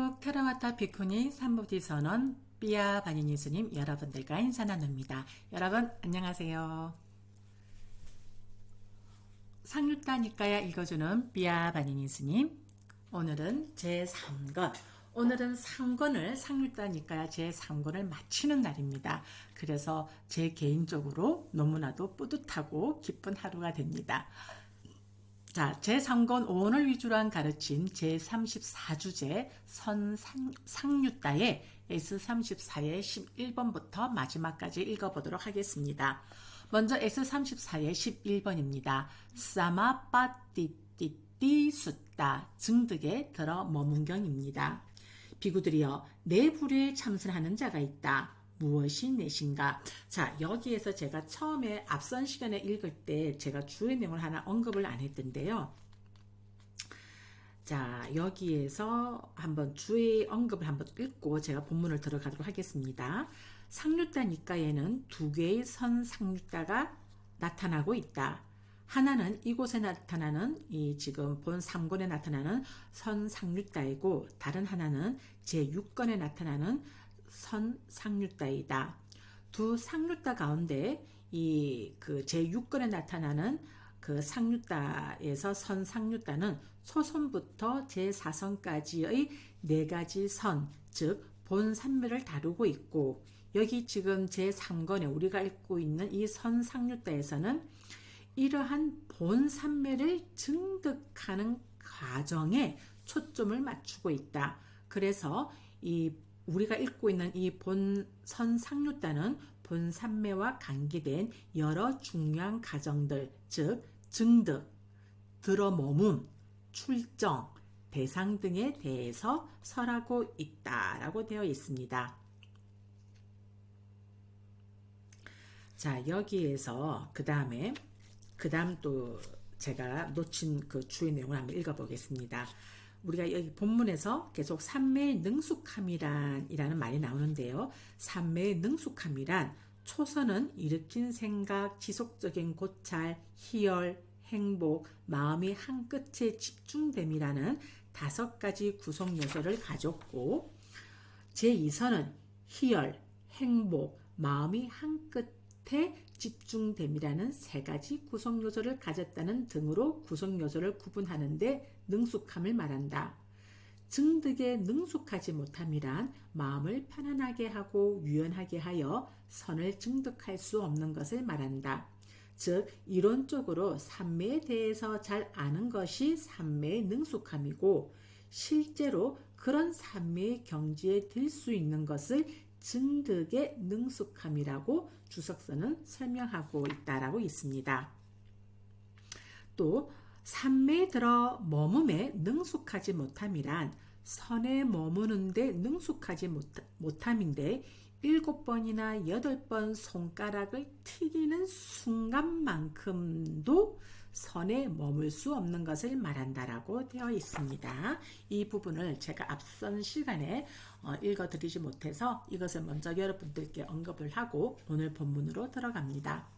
한국 테라와타 비쿠니 삼부디선언 삐아 바니니 스님 여러분들과 인사 나눕니다. 여러분 안녕하세요. 상류따 니까야 읽어주는 삐아 바니니 스님, 오늘은 제3권, 오늘은 상권을 상류따 니까야 제3권을 마치는 날입니다. 그래서 제 개인적으로 너무나도 뿌듯하고 기쁜 하루가 됩니다. 자, 제3권 오원을 위주로 한 가르침 제34주제 상류따의 S34의 11번부터 마지막까지 읽어보도록 하겠습니다. 먼저 S34의 11번입니다. 사마빠띠띠띠 숫다 증득에 들어 머문경입니다. 비구들이여, 내 불에 참선하는 자가 있다. 무엇이 내신가? 자, 여기에서 제가 처음에 앞선 시간에 읽을 때 제가 주의 내용을 하나 언급을 안 했던데요. 자, 여기에서 한번 주의 언급을 한번 읽고 제가 본문을 들어가도록 하겠습니다. 상류따 니까에는 두 개의 선 상류따가 나타나고 있다. 하나는 이곳에 나타나는 이 지금 본 3권에 나타나는 선 상류따이고, 다른 하나는 제6권에 나타나는 선 상류따이다. 두 상류따 가운데 이 그 제6권에 나타나는 그 상류따에서 선 상류따는 초선부터 제4선까지의 네 가지 선, 즉 본산매를 다루고 있고, 여기 지금 제3권에 우리가 읽고 있는 이 선 상류따에서는 이러한 본산매를 증득하는 과정에 초점을 맞추고 있다. 그래서 이 우리가 읽고 있는 이 본선 상류따는 본산매와 관계된 여러 중요한 과정들, 즉 증득, 들어머문, 출정, 대상 등에 대해서 설하고 있다라고 되어 있습니다. 자, 여기에서 그 다음 또 제가 놓친 그 주의 내용을 한번 읽어보겠습니다. 우리가 여기 본문에서 계속 삼매의 능숙함이란이라는 말이 나오는데요. 삼매의 능숙함이란 초선은 일으킨 생각, 지속적인 고찰, 희열, 행복, 마음이 한 끝에 집중됨이라는 5가지 구성 요소를 가졌고, 제2선은 희열, 행복, 마음이 한 끝에 집중됨이라는 3가지 구성 요소를 가졌다는 등으로 구성 요소를 구분하는데 능숙함을 말한다. 증득에 능숙하지 못함이란 마음을 편안하게 하고 유연하게 하여 선을 증득할 수 없는 것을 말한다. 즉 이론적으로 삼매에 대해서 잘 아는 것이 삼매의 능숙함이고, 실제로 그런 삼매의 경지에 들 수 있는 것을 증득의 능숙함이라고 주석서는 설명하고 있다라고 있습니다. 또 삼매에 들어 머금에 능숙하지 못함이란 선에 머무는데 능숙하지 못함인데 7번이나 8번 손가락을 튀기는 순간만큼도 선에 머물 수 없는 것을 말한다라고 되어 있습니다. 이 부분을 제가 앞선 시간에 읽어드리지 못해서 이것을 먼저 여러분들께 언급을 하고 오늘 본문으로 들어갑니다.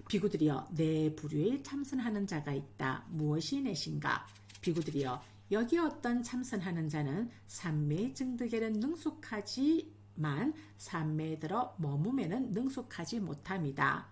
비구들이여, 내 불유에 참선하는 자가 있다. 무엇이 내신가? 비구들이여, 여기 어떤 참선하는 자는 삼매의 증득에는 능숙하지만 삼매에 들어 머금에는 능숙하지 못함이다.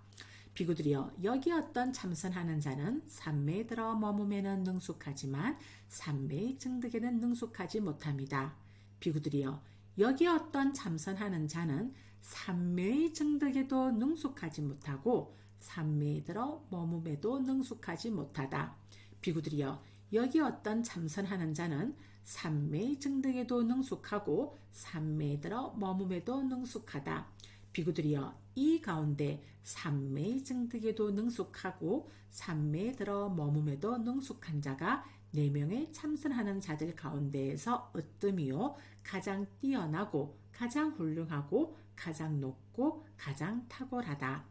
비구들이여, 여기 어떤 참선하는 자는 삼매에 들어 머금에는 능숙하지만 삼매의 증득에는 능숙하지 못함이다. 비구들이여, 여기 어떤 참선하는 자는 삼매의 증득에도 능숙하지 못하고 삼매에 들어 머금에도 능숙하지 못하다. 비구들이여, 여기 어떤 참선하는 자는 삼매의 증득에도 능숙하고 삼매에 들어 머금에도 능숙하다. 비구들이여, 이 가운데 삼매의 증득에도 능숙하고 삼매에 들어 머금에도 능숙한 자가 4명의 참선하는 자들 가운데에서 으뜸이요 가장 뛰어나고 가장 훌륭하고 가장 높고 가장 탁월하다.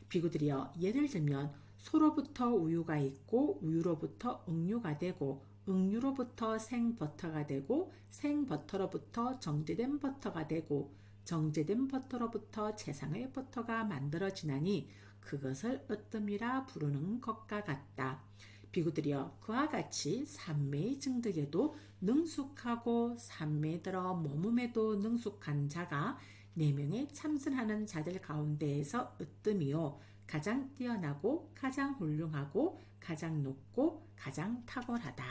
비구들이여, 예를 들면 소로부터 우유가 있고 우유로부터 응유가 되고 응유로부터 생버터가 되고 생버터로부터 정제된 버터가 되고 정제된 버터로부터 최상의 버터가 만들어지나니 그것을 으뜸이라 부르는 것과 같다. 비구들이여 그와 같이 산매의 증득에도 능숙하고 산매에 들어 머금에도 능숙한 자가 4명의 참선하는 자들 가운데에서 으뜸이요 가장 뛰어나고 가장 훌륭하고 가장 높고 가장 탁월하다.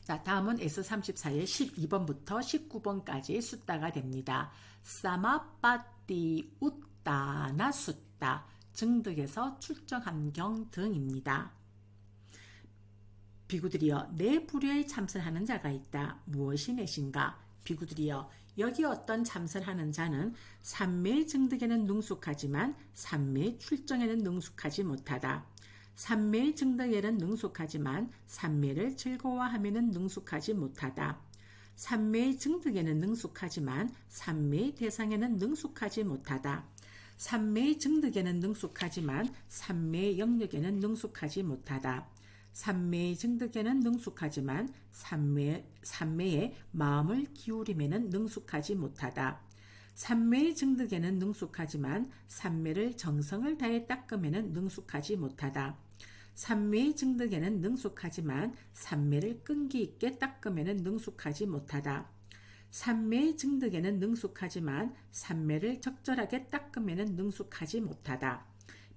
자, 다음은 S34의 12번부터 19번까지의 숫다가 됩니다. 사마빠띠 웃다나 숫다 증득에서 출정한 경 등입니다. 비구들이여 내 불효에 참선하는 자가 있다. 무엇이 넷인가? 비구들이여 여기 어떤 참선하는 자는 삼매의 증득에는 능숙하지만 삼매의 출정에는 능숙하지 못하다. 삼매의 증득에는 능숙하지만 삼매를 즐거워하면은 능숙하지 못하다. 삼매의 증득에는 능숙하지만 삼매의 대상에는 능숙하지 못하다. 삼매의 증득에는 능숙하지만 삼매의 영역에는 능숙하지 못하다. 삼매의 증득에는 능숙하지만 삼매의 마음을 기울임에는 능숙하지 못하다. 삼매의 증득에는 능숙하지만 삼매를 정성을 다해 닦음에는 능숙하지 못하다. 삼매의 증득에는 능숙하지만 삼매를 끈기 있게 닦음에는 능숙하지 못하다. 삼매의 증득에는 능숙하지만 삼매를 적절하게 닦음에는 능숙하지 못하다.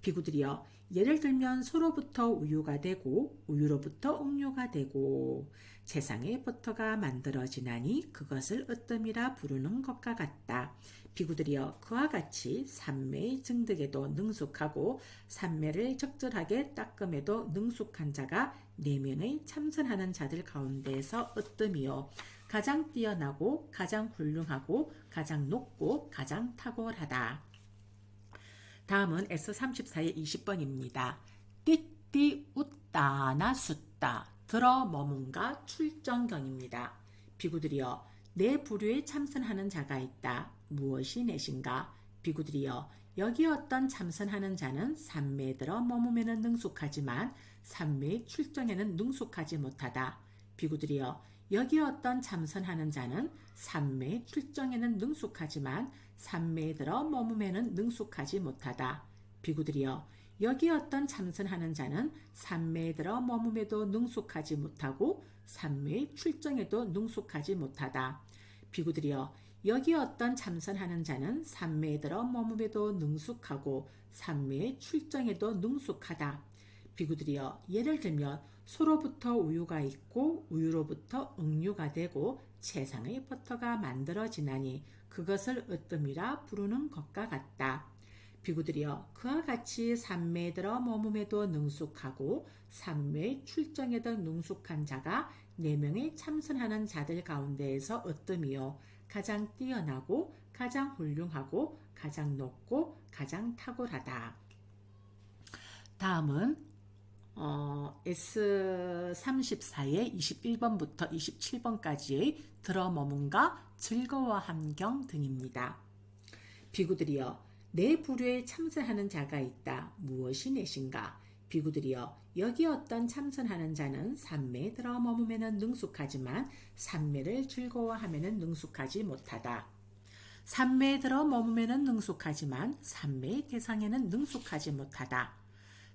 비구들이여 예를 들면 소로부터 우유가 되고 우유로부터 옥류가 되고 세상에 버터가 만들어지나니 그것을 으뜸이라 부르는 것과 같다. 비구들이여 그와 같이 삼매의 증득에도 능숙하고 삼매를 적절하게 닦음에도 능숙한 자가 4명의 참선하는 자들 가운데에서 으뜸이요 가장 뛰어나고 가장 훌륭하고 가장 높고 가장 탁월하다. 다음은 S34의 20번입니다. 띠띠 웃다나 숫다 들어 머문가 출정경입니다. 비구들이여 내 불효에 참선하는 자가 있다. 무엇이 넷인가? 비구들이여 여기 어떤 참선하는 자는 삼매에 들어 머무면은 능숙하지만 삼매의 출정에는 능숙하지 못하다. 비구들이여 여기 어떤 참선하는 자는 삼매의 출정에는 능숙하지만 삼매에 들어 머무면은 능숙하지 못하다. 비구들이여 여기 어떤 참선하는 자는 삼매에 들어 머무에도 능숙하지 못하고 삼매의 출정에도 능숙하지 못하다. 비구들이여 여기 어떤 참선하는 자는 삼매에 들어 머무에도 능숙하고 삼매의 출정에도 능숙하다. 비구들이여 예를 들면 소로부터 우유가 있고 우유로부터 옥류가 되고 세상의 버터가 만들어지나니 그것을 으뜸이라 부르는 것과 같다. 비구들이여 그와 같이 삼매에 들어 머금에도 능숙하고 삼매의 출정에도 능숙한 자가 4명의 참선하는 자들 가운데에서 으뜸이요 가장 뛰어나고 가장 훌륭하고 가장 높고 가장 탁월하다. 다음은 S34의 21번부터 27번까지의 들어 머문가 즐거워함 경 등입니다. 비구들이여 내 불효에 참선하는 자가 있다. 무엇이 넷인가? 비구들이여 여기 어떤 참선하는 자는 삼매에 들어 머무면은 능숙하지만 삼매를 즐거워하면은 능숙하지 못하다. 삼매에 들어 머무면은 능숙하지만 삼매의 대상에는 능숙하지 못하다.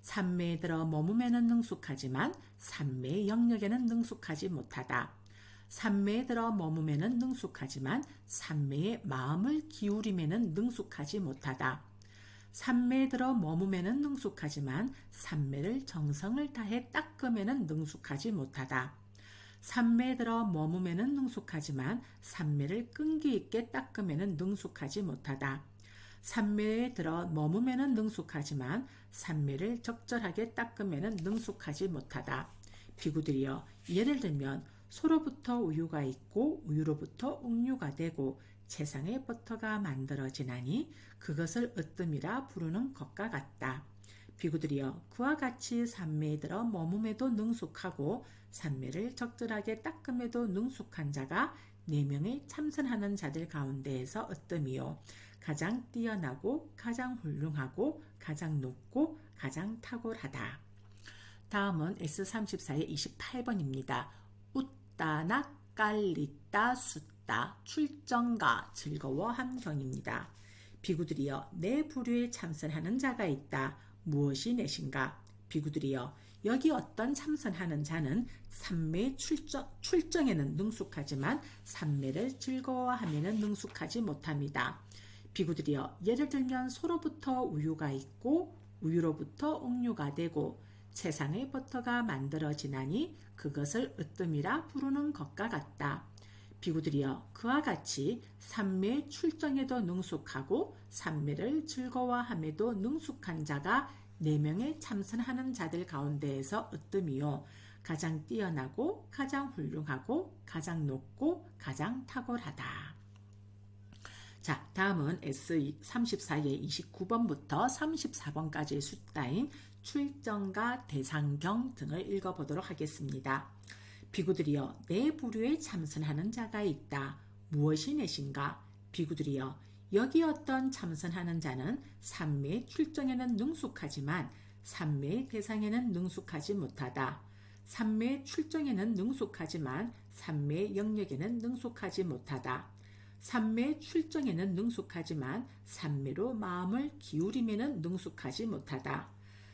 삼매에 들어 머무면은 능숙하지만 삼매의 영역에는 능숙하지 못하다. 삼매에 들어 머무면은 능숙하지만 삼매의 마음을 기울임에는 능숙하지 못하다. 삼매에 들어 머무면은 능숙하지만 삼매를 정성을 다해 닦음에는 능숙하지 못하다. 삼매에 들어 머무면은 능숙하지만 삼매를 끈기 있게 닦음에는 능숙하지 못하다. 삼매에 들어 머무면은 능숙하지만 삼매를 적절하게 닦음에는 능숙하지 못하다. 비구들이여 예를 들면 소로부터 우유가 있고 우유로부터 옥류가 되고 세상의 버터가 만들어지나니 그것을 으뜸이라 부르는 것과 같다. 비구들이여 그와 같이 삼매에 들어 머무에도 능숙하고 삼매를 적절하게 닦음에도 능숙한 자가 4명의 참선하는 자들 가운데에서 으뜸이요 가장 뛰어나고 가장 훌륭하고 가장 높고 가장 탁월하다. 다음은 S34의 28번입니다. 웃다나 깔리다 숫다 출정가 즐거워함 경입니다. 비구들이여 내 불효에 참선하는 자가 있다. 무엇이 넷인가? 비구들이여 여기 어떤 참선하는 자는 삼매 출정에는 능숙하지만 삼매를 즐거워하면은 능숙하지 못합니다. 비구들이여, 예를 들면 소로부터 우유가 있고 우유로부터 옥류가 되고 세상의 버터가 만들어지나니 그것을 으뜸이라 부르는 것과 같다. 비구들이여, 그와 같이 삼매 출정에도 능숙하고 삼매를 즐거워함에도 능숙한 자가 4명의 참선하는 자들 가운데에서 으뜸이요, 가장 뛰어나고 가장 훌륭하고 가장 높고 가장 탁월하다. 자, 다음은 S34의 29번부터 34번까지의 숫자인 출정과 대상경 등을 읽어보도록 하겠습니다. 비구들이여, 네 부류에 참선하는 자가 있다. 무엇이 넷인가? 비구들이여, 여기 어떤 참선하는 자는 삼매 출정에는 능숙하지만 삼매 대상에는 능숙하지 못하다. 삼매 출정에는 능숙하지만 삼매 영역에는 능숙하지 못하다. 삼매 출정에는 능숙하지만 삼매로 마음을 기울이면은 능숙하지 못하다.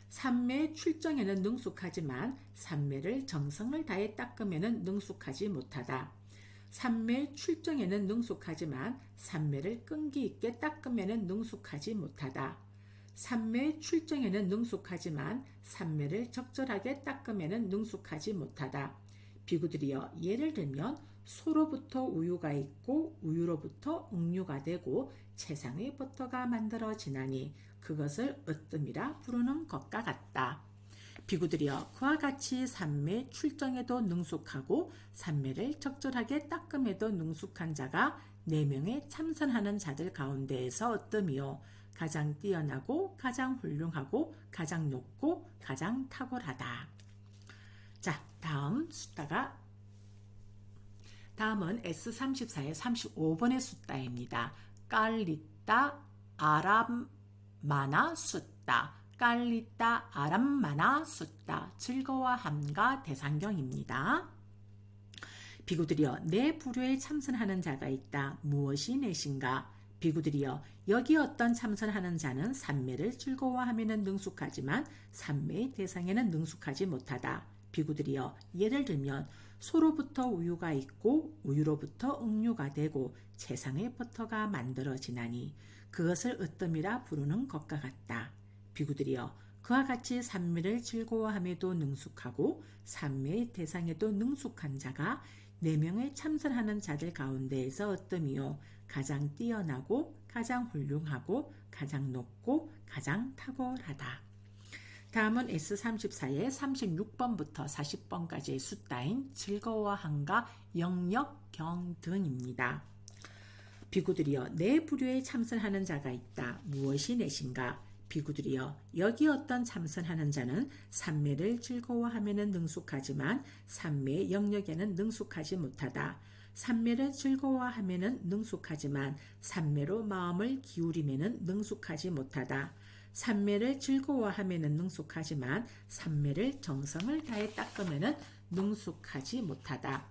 삼매 출정에는 능숙하지만 삼매를 정성을 다해 닦으면은 능숙하지 못하다. 삼매 출정에는 능숙하지만 삼매를 끈기 있게 닦으면은 능숙하지 못하다. 삼매 출정에는 능숙하지만 삼매를 적절하게 닦으면은 능숙하지 못하다. 비구들이여, 예를 들면 소로부터 우유가 있고 우유로부터 옥류가 되고 세상의 버터가 만들어지나니 그것을 으뜸이라 부르는 것과 같다. 비구들이여, 그와 같이 삼매 출정에도 능숙하고 삼매를 적절하게 닦음에도 능숙한 자가 4명의 참선하는 자들 가운데에서 으뜸이요, 가장 뛰어나고 가장 훌륭하고 가장 높고 가장 탁월하다. 자, 다음은 S34의 35번의 숫자입니다. 깔리따 아람마나 숫자, 깔리따 아람마나 숫자, 즐거워함과 대상경입니다. 비구들이여, 네 부류에 참선하는 자가 있다. 무엇이 넷인가? 비구들이여, 여기 어떤 참선하는 자는 삼매를 즐거워하면은 능숙하지만 삼매의 대상에는 능숙하지 못하다. 비구들이여, 예를 들면 소로부터 우유가 있고 우유로부터 옥류가 되고 세상의 버터가 만들어지나니 그것을 으뜸이라 부르는 것과 같다. 비구들이여, 그와 같이 삼매를 즐거워함에도 능숙하고 삼매의 대상에도 능숙한 자가 4명의 참선하는 자들 가운데에서 으뜸이요, 가장 뛰어나고 가장 훌륭하고 가장 높고 가장 탁월하다. 다음은 S34의 36번부터 40번까지의 숫자인 즐거워함과 영역경 등입니다. 비구들이여, 네 부류에 참선하는 자가 있다. 무엇이 넷인가? 비구들이여, 여기 어떤 참선하는 자는 삼매를 즐거워하면은 능숙하지만 삼매의 영역에는 능숙하지 못하다. 삼매를 즐거워하면은 능숙하지만 삼매로 마음을 기울이면은 능숙하지 못하다. 삼매를 즐거워하면은 능숙하지만 삼매를 정성을 다해 닦으면은 능숙하지 못하다.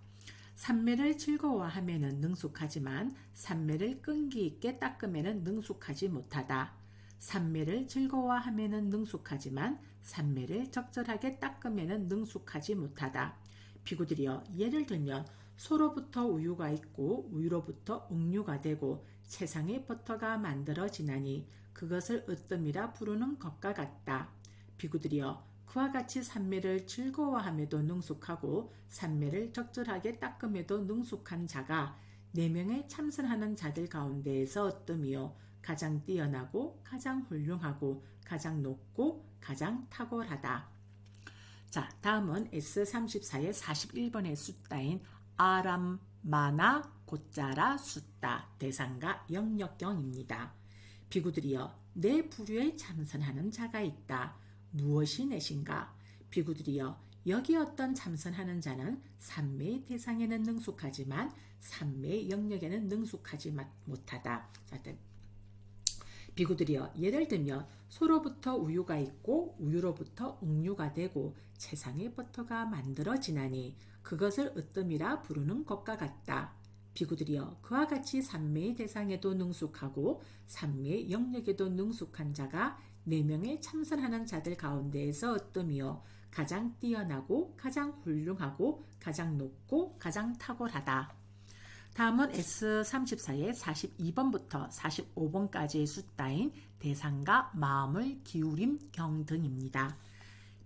삼매를 즐거워하면은 능숙하지만 삼매를 끈기 있게 닦으면은 능숙하지 못하다. 삼매를 즐거워하면은 능숙하지만 삼매를 적절하게 닦으면은 능숙하지 못하다. 비구들이여, 예를 들면 소로부터 우유가 있고 우유로부터 옥류가 되고 세상의 버터가 만들어지나니 그것을 으뜸이라 부르는 것과 같다. 비구들이여, 그와 같이 삼매를 즐거워함에도 능숙하고 삼매를 적절하게 닦음에도 능숙한 자가 4명의 참선하는 자들 가운데에서 으뜸이요, 가장 뛰어나고 가장 훌륭하고 가장 높고 가장 탁월하다. 자, 다음은 S34의 41번의 숫자인 아람마나 곧자라 숫자, 대상과 영역경입니다. 비구들이여, 네 부류에 참선하는 자가 있다. 무엇이 넷인가? 비구들이여, 여기 어떤 참선하는 자는 삼매의 대상에는 능숙하지만 삼매의 영역에는 능숙하지 못하다. 비구들이여, 예를 들면 소로부터 우유가 있고 우유로부터 옥류가 되고 세상의 버터가 만들어지나니 그것을 으뜸이라 부르는 것과 같다. 비구들이여, 그와 같이 삼매의 대상에도 능숙하고 삼매의 영역에도 능숙한 자가 4명의 참선하는 자들 가운데에서 으뜸이요, 가장 뛰어나고 가장 훌륭하고 가장 높고 가장 탁월하다. 다음은 S34의 42번부터 45번까지의 숫자인 대상과 마음을 기울임 경 등입니다.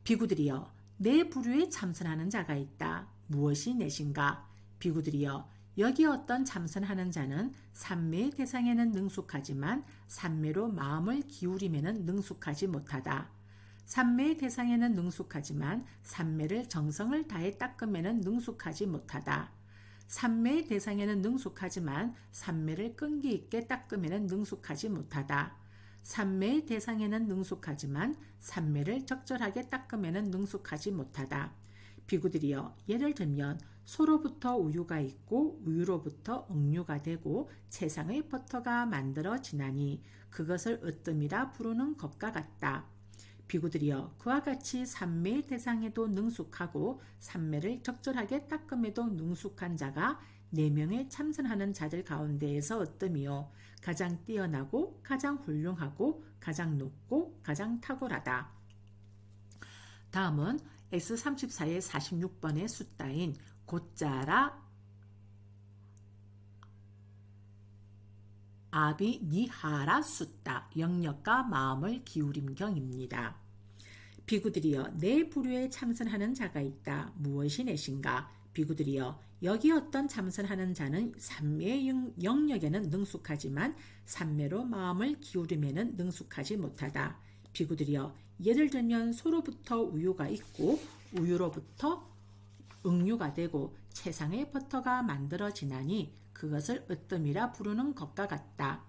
비구들이여 네 부류에 참선하는 자가 있다. 무엇이 넷인가? 비구들이여 여기 어떤 참선하는 자는 삼매의 대상에는 능숙하지만 삼매로 마음을 기울임에는 능숙하지 못하다. 삼매의 대상에는 능숙하지만 삼매를 정성을 다해 닦음에는 능숙하지 못하다. 삼매의 대상에는 능숙하지만 삼매를 끈기 있게 닦음에는 능숙하지 못하다. 삼매의 대상에는 능숙하지만 삼매를 적절하게 닦음에는 능숙하지 못하다. 비구들이여 예를 들면 소로부터 우유가 있고 우유로부터 억류가 되고 채상의 버터가 만들어지나니 그것을 으뜸이라 부르는 것과 같다. 비구들이여 그와 같이 삼매의 대상에도 능숙하고 삼매를 적절하게 닦음에도 능숙한 자가 4명의 참선하는 자들 가운데에서 어뜸이요 가장 뛰어나고 가장 훌륭하고 가장 높고 가장 탁월하다. 다음은 S34의 46번의 숫자인 곧자라 아비니하라 숫자 영역과 마음을 기울임경입니다. 비구들이여 네 부류에 참선하는 자가 있다. 무엇이 넷인가? 비구들이여 여기 어떤 참선하는 자는 삼매의 영역에는 능숙하지만 삼매로 마음을 기울임에는 능숙하지 못하다. 비구들이여 예를 들면 소로부터 우유가 있고 우유로부터 응유가 되고 채상의 버터가 만들어지나니 그것을 으뜸이라 부르는 것과 같다.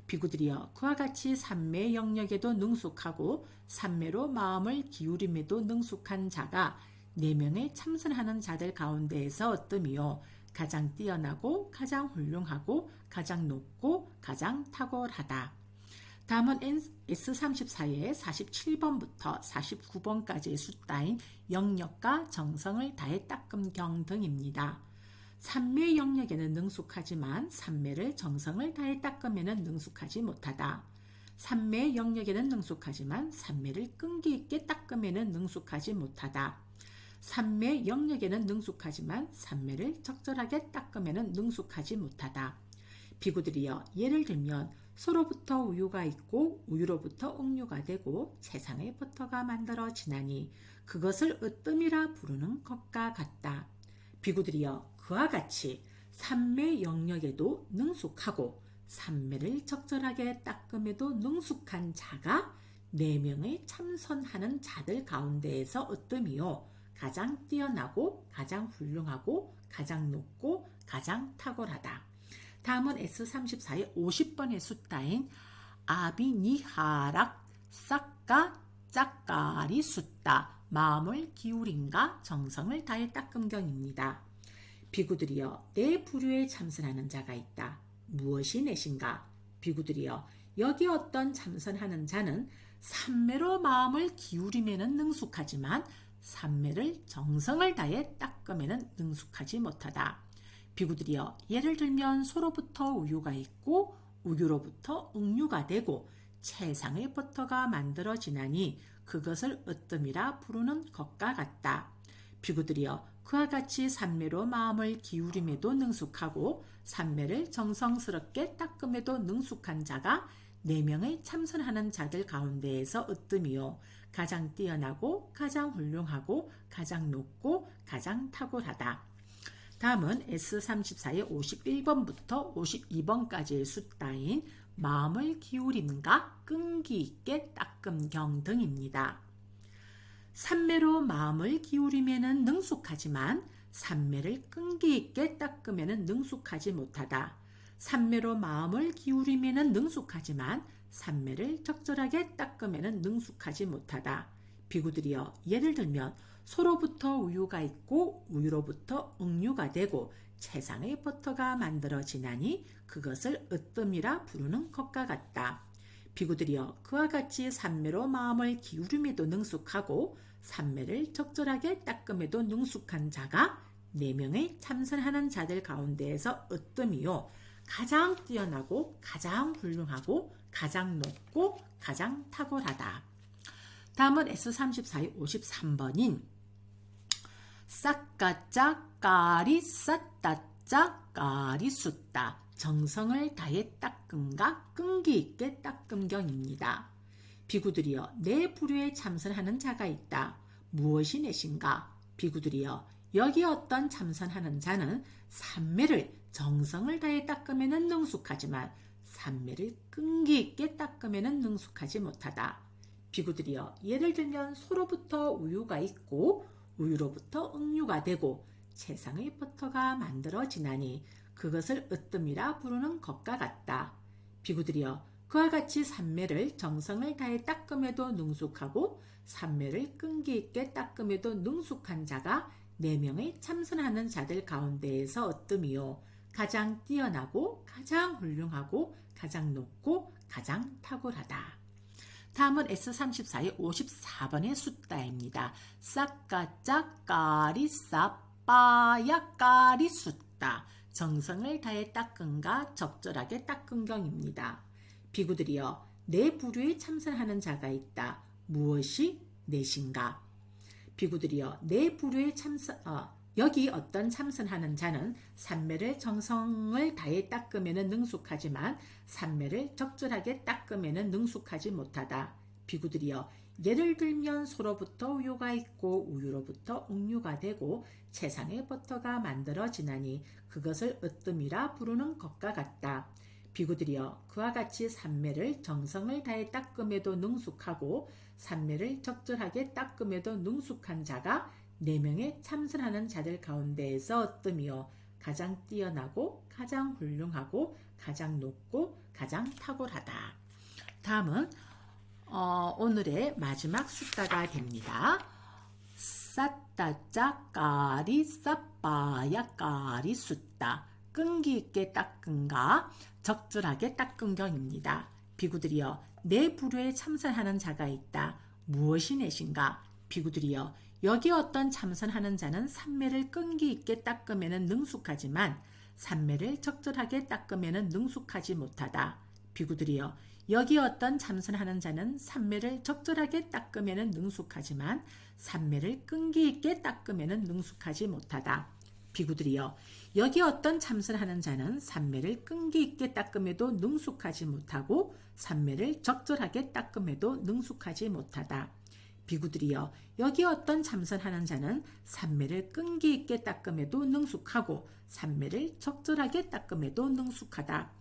비구들이여 그와 같이 삼매의 영역에도 능숙하고 삼매로 마음을 기울임에도 능숙한 자가 4명의 참선하는 자들 가운데에서 어뜸이요 가장 뛰어나고 가장 훌륭하고 가장 높고 가장 탁월하다. 다음은 S34의 47번부터 49번까지의 숫자인 영역과 정성을 다해 닦음경 등입니다. 삼매 영역에는 능숙하지만 삼매를 정성을 다해 닦음에는 능숙하지 못하다. 삼매 영역에는 능숙하지만 삼매를 끈기 있게 닦음에는 능숙하지 못하다. 삼매 영역에는 능숙하지만 삼매를 적절하게 닦음에는 능숙하지 못하다. 비구들이여 예를 들면 소로부터 우유가 있고 우유로부터 응유가 되고 채상의 버터가 만들어지나니 그것을 으뜸이라 부르는 것과 같다. 비구들이여 그와 같이 삼매 영역에도 능숙하고 삼매를 적절하게 닦음에도 능숙한 자가 4명의 참선하는 자들 가운데에서 으뜸이요 가장 뛰어나고 가장 훌륭하고 가장 높고 가장 탁월하다. 다음은 S34의 50번의 숫자인 아비니하락 싹가 짝가리 숫자 마음을 기울임과 정성을 다해 닦음경입니다. 비구들이여 네 부류에 참선하는 자가 있다. 무엇이 넷인가? 비구들이여 여기 어떤 참선하는 자는 삼매로 마음을 기울임에는 능숙하지만 삼매를 정성을 다해 닦음에는 능숙하지 못하다. 비구들이여 예를 들면 소로부터 우유가 있고 우유로부터 응유가 되고 채상의 버터가 만들어지나니 그것을 으뜸이라 부르는 것과 같다. 비구들이여 그와 같이 삼매로 마음을 기울임에도 능숙하고 삼매를 정성스럽게 닦음에도 능숙한 자가 4명의 참선하는 자들 가운데에서 으뜸이요 가장 뛰어나고 가장 훌륭하고 가장 높고 가장 탁월하다. 다음은 S34의 51번부터 52번까지의 숫자인 마음을 기울임과 끈기 있게 닦음경 등입니다. 삼매로 마음을 기울임에는 능숙하지만 삼매를 끈기 있게 닦음에는 능숙하지 못하다. 삼매로 마음을 기울임에는 능숙하지만 삼매를 적절하게 닦음에는 능숙하지 못하다. 비구들이여 예를 들면 소로부터 우유가 있고 우유로부터 응유가 되고 채상의 버터가 만들어지나니 그것을 으뜸이라 부르는 것과 같다. 비구들이여 그와 같이 삼매로 마음을 기울임에도 능숙하고 삼매를 적절하게 닦음에도 능숙한 자가 4명의 참선하는 자들 가운데에서 으뜸이요 가장 뛰어나고 가장 훌륭하고 가장 높고 가장 탁월하다. 다음은 S34의 53번인 싹가짜 까리 쌌다짜 까리 숫다 정성을 다해 닦음과 끈기 있게 닦음경입니다. 비구들이여 내 불효에 참선하는 자가 있다. 무엇이 내신가? 비구들이여 여기 어떤 참선하는 자는 삼매를 정성을 다해 닦으면 능숙하지만 삼매를 끈기 있게 닦으면 능숙하지 못하다. 비구들이여 예를 들면 소로부터 우유가 있고 우유로부터 응유가 되고 세상의 버터가 만들어지나니 그것을 으뜸이라 부르는 것과 같다. 비구들이여 그와 같이 삼매를 정성을 다해 닦음에도 능숙하고 삼매를 끈기 있게 닦음에도 능숙한 자가 4명의 참선하는 자들 가운데에서 어뜸이요 가장 뛰어나고 가장 훌륭하고 가장 높고 가장 탁월하다. 다음은 S34의 54번의 숫다입니다. 싹가짜 까리 싸빠야 까리 숫다 정성을 다해 닦은가 적절하게 닦은경입니다. 비구들이여 내 불효에 참선하는 자가 있다. 무엇이 내신가? 비구들이여 내 불효에 여기 어떤 참선하는 자는 삼매를 정성을 다해 닦으면 능숙하지만 삼매를 적절하게 닦으면 능숙하지 못하다. 비구들이여 예를 들면 소로부터 우유가 있고 우유로부터 응유가 되고 세상의 버터가 만들어지나니 그것을 으뜸이라 부르는 것과 같다. 비구들이여 그와 같이 삼매를 정성을 다해 닦음에도 능숙하고 삼매를 적절하게 닦음에도 능숙한 자가 4명의 참선하는 자들 가운데에서 어뜸이요 가장 뛰어나고 가장 훌륭하고 가장 높고 가장 탁월하다. 다음은 오늘의 마지막 숫자가 됩니다. 쌌다짜 까리 싸빠야 까리 숫다 끈기 있게 닦은가 적절하게 닦은경입니다. 비구들이여 내 불효에 참선하는 자가 있다. 무엇이 내신가? 비구들이여 여기 어떤 참선하는 자는 삼매를 끈기 있게 닦으면 능숙하지만 삼매를 적절하게 닦으면 능숙하지 못하다. 비구들이여 여기 어떤 참선하는 자는 삼매를 적절하게 닦으면 능숙하지만 삼매를 끈기 있게 닦으면 능숙하지 못하다. 비구들이여 여기 어떤 참선하는 자는 삼매를 끈기 있게 닦음에도 능숙하지 못하고 삼매를 적절하게 닦음에도 능숙하지 못하다. 비구들이여 여기 어떤 참선하는 자는 삼매를 끈기 있게 닦음에도 능숙하고 삼매를 적절하게 닦음에도 능숙하다.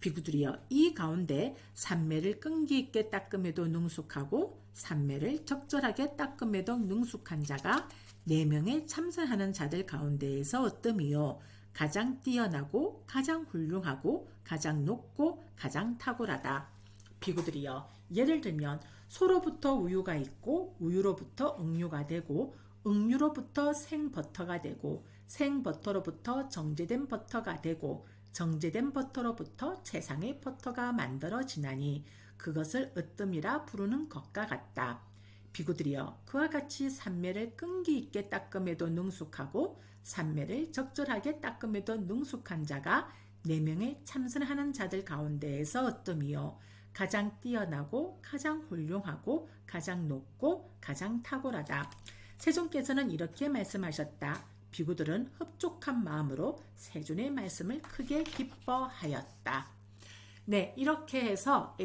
비구들이여 이 가운데 삼매를 끈기 있게 닦음에도 능숙하고 삼매를 적절하게 닦음에도 능숙한 자가 4명의 참선하는 자들 가운데에서 어뜸이요 가장 뛰어나고 가장 훌륭하고 가장 높고 가장 탁월하다. 비구들이여 예를 들면 소로부터 우유가 있고 우유로부터 응유가 되고 응유로부터 생버터가 되고 생버터로부터 정제된 버터가 되고 정제된 버터로부터 세상의 버터가 만들어지나니 그것을 으뜸이라 부르는 것과 같다. 비구들이여 그와 같이 삼매를 끈기 있게 닦음에도 능숙하고 삼매를 적절하게 닦음에도 능숙한 자가 4명의 참선하는 자들 가운데에서 어뜸이요 가장 뛰어나고 가장 훌륭하고 가장 높고 가장 탁월하다. 세존께서는 이렇게 말씀하셨다. 비구들은 흡족한 마음으로 세존의 말씀을 크게 기뻐하였다. 네, 이렇게 해서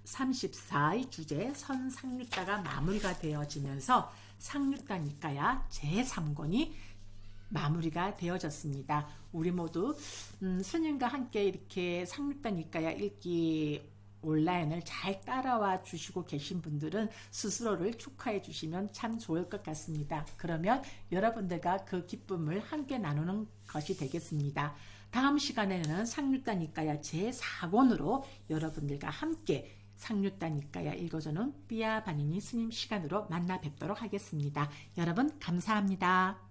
S34의 주제 선상류다가 마무리가 되어지면서 상류다 니까야 제3권이 마무리가 되어졌습니다. 우리 모두 스님과 함께 이렇게 상류다 니까야 읽기 온라인을 잘 따라와 주시고 계신 분들은 스스로를 축하해 주시면 참 좋을 것 같습니다. 그러면 여러분들과 그 기쁨을 함께 나누는 것이 되겠습니다. 다음 시간에는 상류다 니까야 제4권으로 여러분들과 함께 상류다 니까야 읽어주는 삐아 바니니 스님 시간으로 만나 뵙도록 하겠습니다. 여러분 감사합니다.